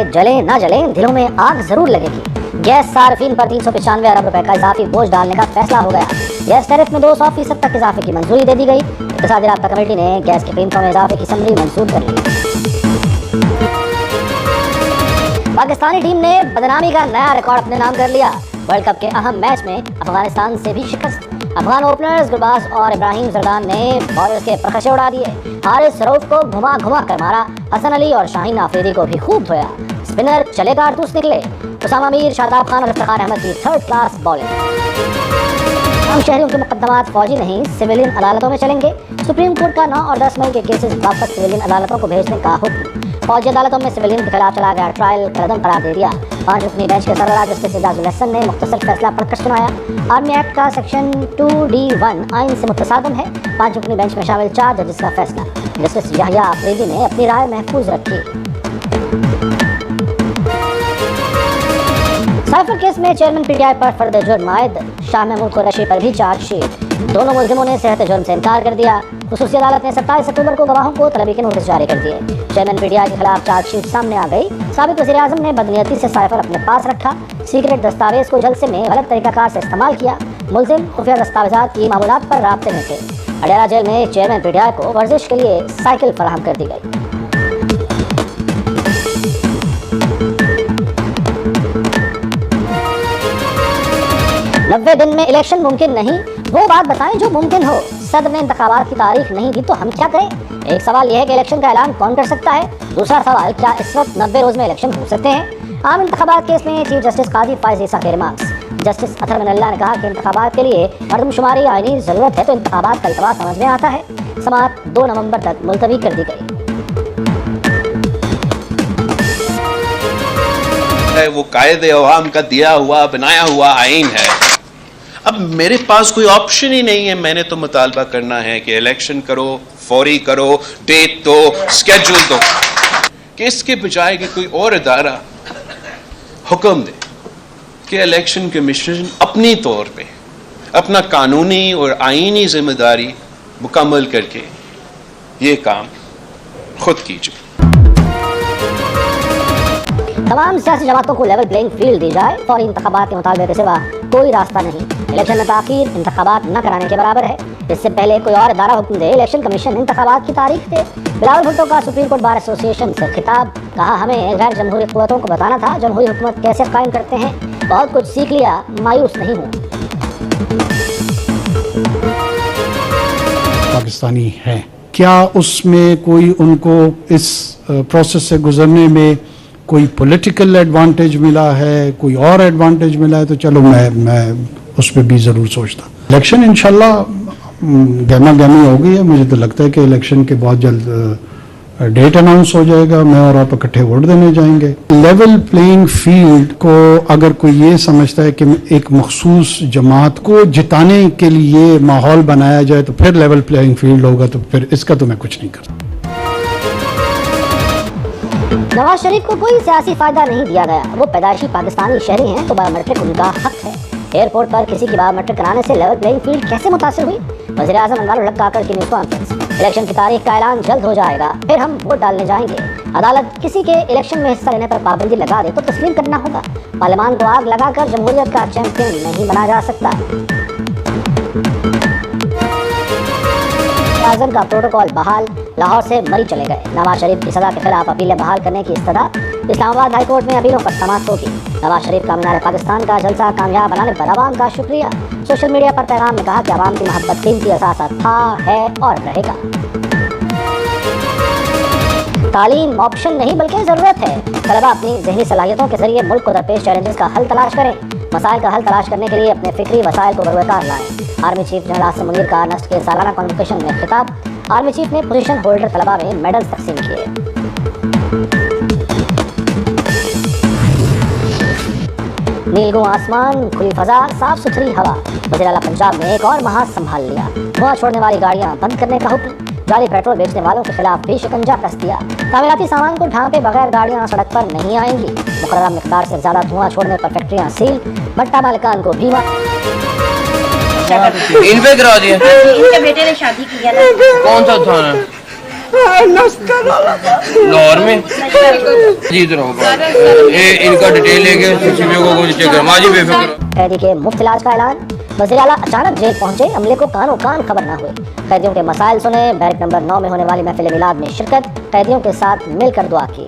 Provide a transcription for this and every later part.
चाहे जले ना जले, दिलों में आग जरूर लगेगी। गैस सार्फिन पर 395 अरब रुपए का इजाफी बोझ डालने का फैसला हो गया। गैस टैरिफ में 200% तक इजाफे की मंजूरी दे दी गई। इत्तेसादी राब्ता कमेटी ने गैस की कीमतों में इजाफे की समरी मंजूर कर ली। पाकिस्तानी टीम ने बदनामी का नया रिकॉर्ड अपने नाम कर लिया। वर्ल्ड कप के अहम मैच में अफगानिस्तान से भी शिकस्त। अफगान ओपनर्स गुरबाज और इब्राहिम जरदान ने बॉलर्स के प्रखचे उड़ा दिए। हारिस रऊफ को घुमा घुमा कर मारा। हसन अली और शाहीन आफरीदी को भी खूब धोया। स्पिनर चले कारतूस निकले। उसामा मीर, शादाब खान और इफ्तिखार अहमद की थर्ड क्लास बॉलिंग। आम शहरियों के मुकदमात फौजी नहीं सिविलियन अदालतों में चलेंगे। सुप्रीम कोर्ट का 9 और 10 मई के केसेस वापस सिविलियन अदालतों को भेजने का हुक्म। फौजी अदालतों में सिविलियन के खिलाफ चला गया ट्रायल कदम करार दे दिया। 5 रुकनी बेंच के सरबराह जस्टिस एजाजुल हसन ने मुख्तसर फैसला पढ़कर सुनाया। आर्मी एक्ट का सेक्शन 2D1 आइन से मुतसादम है। 5 रुकनी बेंच में शामिल 4 जजेस का फैसला। जस्टिस याहिया आफरीदी ने अपनी राय महफूज रखी। साइफर केस में चेयरमैन पीटीआई पर फर्द जुर्म आयद। शाह महमूद कुरैशी पर भी चार्जशीट। दोनों मुल्जिमों ने सेहत जुर्म से इनकार कर दिया। खुसूसी अदालत ने 27 अक्टूबर को गवाहों को तलबी के नोटिस जारी कर दिए। चेयरमैन पीटीआई के खिलाफ चार्जशीट सामने आ गई। साबिक वज़ीर-ए-आज़म ने बदनीयती से साइफर अपने पास रखा। सीक्रेट दस्तावेज को जलसे में गलत तरीकाकार से इस्तेमाल किया। मुल्जिम खुफिया दस्तावेजात की मामूलात पर राब्ते में थे। अडयाला जेल में चेयरमैन पीटीआई को वर्जिश के लिए साइकिल फराहम कर दी गई। 90 दिन में इलेक्शन मुमकिन नहीं, वो बात बताएं जो मुमकिन हो। सदर ने इंतखाबात की तारीख नहीं दी तो हम क्या करें? एक सवाल यह है कि इलेक्शन का ऐलान कौन कर सकता है। दूसरा सवाल, क्या इस वक्त 90 रोज में इलेक्शन हो सकते हैं? आम इंतखाबात केस में चीफ जस्टिस काजी फायज ईसा के रिमार्क्स। जस्टिस अतर मिनल्ला ने कहा कि इंतखाबात के लिए मर्दमशुमारी आईनी जरूरत है तो इंतखाबात का इल्तवा समझ में आता है। समाअत 2 नवंबर तक मुलतवी कर दी गई। वो कायदे अवाम का दिया हुआ बनाया हुआ आइन है। अब मेरे पास कोई ऑप्शन ही नहीं है। मैंने तो मुतालबा करना है कि इलेक्शन करो, फौरी करो, डेट दो, स्केड्यूल दो, कि इसके बजाय कि कोई और अदारा हुक्म दे कि इलेक्शन कमीशन अपनी तौर पे अपना कानूनी और आईनी जिम्मेदारी मुकम्मल करके ये काम खुद कीजिए। तमाम सियासी जमातों को लेवल प्लेइंग फील्ड दी जाए। फौरी इंतखाबात के मुताबिक के सिवा कोई रास्ता नहीं। इलेक्शन में ताखीर इंतखाबात न कराने के बराबर है। इससे पहले कोई और अदारा हुक्म दे, इलेक्शन कमीशन इंतखाबात की तारीख दे। बिलावल भुट्टो का सुप्रीम कोर्ट बार एसोसिएशन से खिताब। कहा, हमें गैर जमहूरी क़ुव्वतों को बताना था जमहूरी हुकूमत कैसे कायम करते हैं। बहुत कुछ सीख लिया, मायूस नहीं हूँ। पाकिस्तानी है, क्या उसमें कोई उनको इस प्रोसेस से गुजरने में कोई पॉलिटिकल एडवांटेज मिला है, कोई और एडवांटेज मिला है, तो चलो मैं उस पर भी ज़रूर सोचता। इलेक्शन इंशाल्लाह गहमा गहमी हो गई है। मुझे तो लगता है कि इलेक्शन के बहुत जल्द डेट अनाउंस हो जाएगा। मैं और आप इकट्ठे वोट देने जाएंगे। लेवल प्लेइंग फील्ड को अगर कोई ये समझता है कि एक मखसूस जमात को जिताने के लिए माहौल बनाया जाए तो फिर लेवल प्लेइंग फील्ड होगा, तो फिर इसका तो मैं कुछ नहीं करता। नवाज शरीफ को कोई सियासी फायदा नहीं दिया गया। वो पैदाइशी पाकिस्तानी शहरी हैं तो बायोमेट्रिक उनका हक है। एयरपोर्ट पर किसी की बायोमेट्रिक कराने से लेवल प्लेइंग फील्ड कैसे मुतासिर हुई? वज़ीर-ए-आज़म अनवर हक काकर की न्यूज़ कॉन्फ्रेंस। इलेक्शन की तारीख का ऐलान जल्द हो जाएगा, फिर हम वोट डालने जाएंगे। अदालत किसी के इलेक्शन में हिस्सा लेने पर पाबंदी लगा दे तो तस्लीम करना होगा। पार्लियामान को आग लगाकर जमहूरियत का चैंपियन नहीं बना जा सकता। आज़म का प्रोटोकॉल बहाल। लाहौर से मरी चले गए। नवाज शरीफ की सजा के खिलाफ अपीलें बहाल करने की इस्तदा। इस्लामाबाद हाई कोर्ट में अपीलों पर समाअत होगी। नवाज शरीफ का मीनार पाकिस्तान का जलसा कामयाब बनाने पर अवाम का शुक्रिया। सोशल मीडिया पर पैगाम में कहा कि अवाम की मोहब्बत कीमती असासा था, है और रहेगा। तालीम ऑप्शन नहीं बल्कि ज़रूरत है। तलबा अपनी ज़हनी सलाहियतों के जरिए मुल्क को दरपेश चैलेंजेस का हल तलाश करें। मसाइल का हल तलाश करने के लिए अपने फिक्री वसाइल को बरवकार लाएं। Army chief general Asim Munir का नस्ट के सालाना कॉन्वोकेशन में खिताब। आर्मी चीफ ने पोजीशन होल्डर तलबा में मेडल्स तकसीम किए। नीलगुं आसमान, खुली फजा, साफ सुथरी हवा। वज़ीर आला पंजाब ने एक और महाज संभाल लिया। धुआं छोड़ने वाली गाड़ियां बंद करने का हुक्म। जाली पेट्रोल बेचने वालों के खिलाफ भी शिकंजा कस दिया। तामीराती सामान को ढांपे बगैर गाड़ियां सड़क पर नहीं आएंगी। मुकर्रर मिकदार से ज्यादा धुआं छोड़ने पर फैक्ट्रियां सील। भट्टा मालिकान को बीमा। इन पे करा दिया। इनके बेटे ने शादी की है ना। कौन सा थाना? लाहौर में जीत रहा हूँ। ये इनका डिटेल लेके सीसीपीओ को चेक करो। माजी बेफिक्र। कैदी के मुफ्त इलाज का ऐलान। वज़ीर आला अचानक जेल पहुंचे, अमले को कानो कान खबर न हुई। कैदियों के मसाइल सुने, बैरक नंबर 9 में होने वाली महफिल मिलाद में शिरकत, कैदियों के साथ मिलकर दुआ की।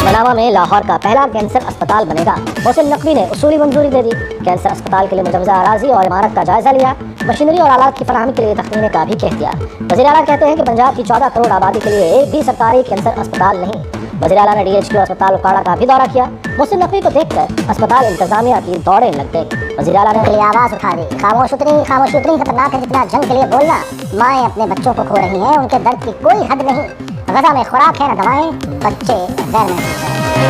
मनामा में लाहौर का पहला कैंसर अस्पताल बनेगा। मोहसिन नकवी ने उसूली मंजूरी दे दी। कैंसर अस्पताल के लिए मुजवजा अराजी और इमारत का जायजा लिया। मशीनरी और आलात की फराहमी के लिए तख्मीने का भी कह दिया। वज़ीर आला कहते हैं कि पंजाब की 14 करोड़ आबादी के लिए एक भी सरकारी कैंसर अस्पताल नहीं। वज़ीर आला ने DHQ अस्पताल उकाड़ा का भी दौरा किया। मोहसिन नकवी को देखकर अस्पताल इंतजामिया की दौड़े लग गई। वज़ीर आला ने आवाज़ उठा दी, खामोश उतनी खतरनाक है जितना जंग के लिए बोलना। माएँ अपने बच्चों को खो रही हैं, उनके दर्द की कोई हद नहीं। गज़ा में खुराक है न दवाएं, बच्चे गैर महसूस हैं।